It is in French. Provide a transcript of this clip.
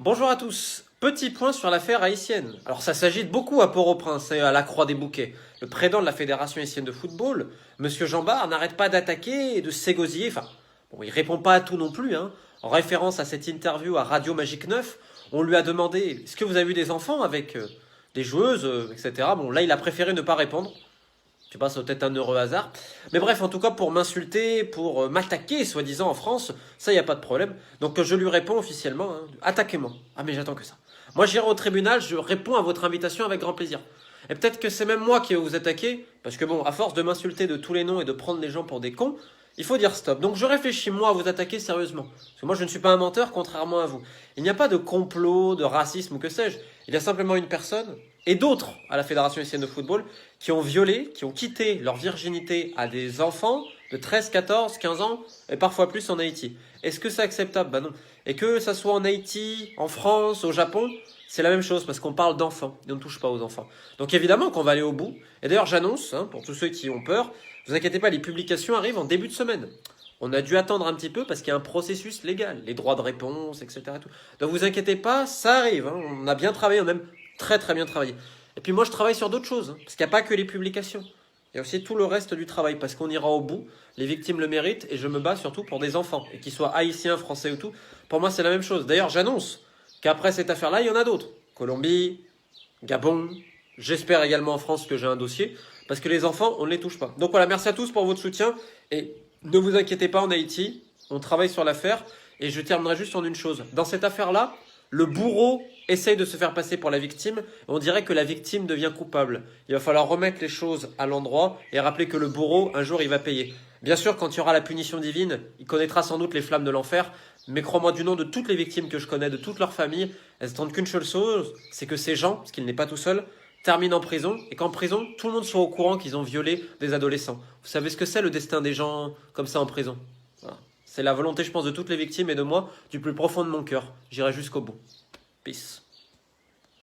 Bonjour à tous. Petit point sur l'affaire haïtienne. Alors ça s'agite beaucoup à Port-au-Prince et à la Croix-des-Bouquets. Le président de la Fédération haïtienne de football, Monsieur Jean Bart, n'arrête pas d'attaquer et de s'égosiller. Enfin, bon, il répond pas à tout non plus, hein. En référence à cette interview à Radio Magique 9, on lui a demandé est-ce que vous avez eu des enfants avec des joueuses, etc. Bon, là, il a préféré ne pas répondre. Je sais pas, c'est peut-être un heureux hasard. Mais bref, en tout cas, pour m'insulter, pour m'attaquer, soi-disant, en France, ça, il n'y a pas de problème. Donc, je lui réponds officiellement, hein, attaquez-moi. Ah, mais j'attends que ça. Moi, j'irai au tribunal, je réponds à votre invitation avec grand plaisir. Et peut-être que c'est même moi qui vais vous attaquer, parce que bon, à force de m'insulter de tous les noms et de prendre les gens pour des cons, il faut dire stop. Donc, je réfléchis, moi, à vous attaquer sérieusement. Parce que moi, je ne suis pas un menteur, contrairement à vous. Il n'y a pas de complot, de racisme ou que sais-je. Il y a simplement une personne, et d'autres à la Fédération haïtienne de football, qui ont violé, qui ont quitté leur virginité à des enfants de 13, 14, 15 ans, et parfois plus en Haïti. Est-ce que c'est acceptable? Bah non. Et que ça soit en Haïti, en France, au Japon, c'est la même chose, parce qu'on parle d'enfants, et on ne touche pas aux enfants. Donc évidemment qu'on va aller au bout. Et d'ailleurs j'annonce, hein, pour tous ceux qui ont peur, vous inquiétez pas, les publications arrivent en début de semaine. On a dû attendre un petit peu parce qu'il y a un processus légal, les droits de réponse, etc. Tout. Donc vous inquiétez pas, ça arrive, hein. On a bien travaillé, on a même très très bien travaillé. Et puis moi je travaille sur d'autres choses, hein, parce qu'il n'y a pas que les publications. Il y a aussi tout le reste du travail, parce qu'on ira au bout, les victimes le méritent, et je me bats surtout pour des enfants, et qu'ils soient haïtiens, français ou tout. Pour moi c'est la même chose. D'ailleurs j'annonce qu'après cette affaire-là, il y en a d'autres. Colombie, Gabon, j'espère également en France que j'ai un dossier, parce que les enfants, on ne les touche pas. Donc voilà, merci à tous pour votre soutien, et ne vous inquiétez pas, en Haïti, on travaille sur l'affaire, et je terminerai juste en une chose. Dans cette affaire-là, le bourreau essaye de se faire passer pour la victime, et on dirait que la victime devient coupable. Il va falloir remettre les choses à l'endroit, et rappeler que le bourreau, un jour, il va payer. Bien sûr, quand il y aura la punition divine, il connaîtra sans doute les flammes de l'enfer, mais crois-moi, du nom de toutes les victimes que je connais, de toute leur famille, elles attendent qu'une seule chose, c'est que ces gens, parce qu'il n'est pas tout seul, terminent en prison, et qu'en prison, tout le monde soit au courant qu'ils ont violé des adolescents. Vous savez ce que c'est le destin des gens comme ça en prison? Voilà. C'est la volonté, je pense, de toutes les victimes et de moi, du plus profond de mon cœur. J'irai jusqu'au bout. Peace.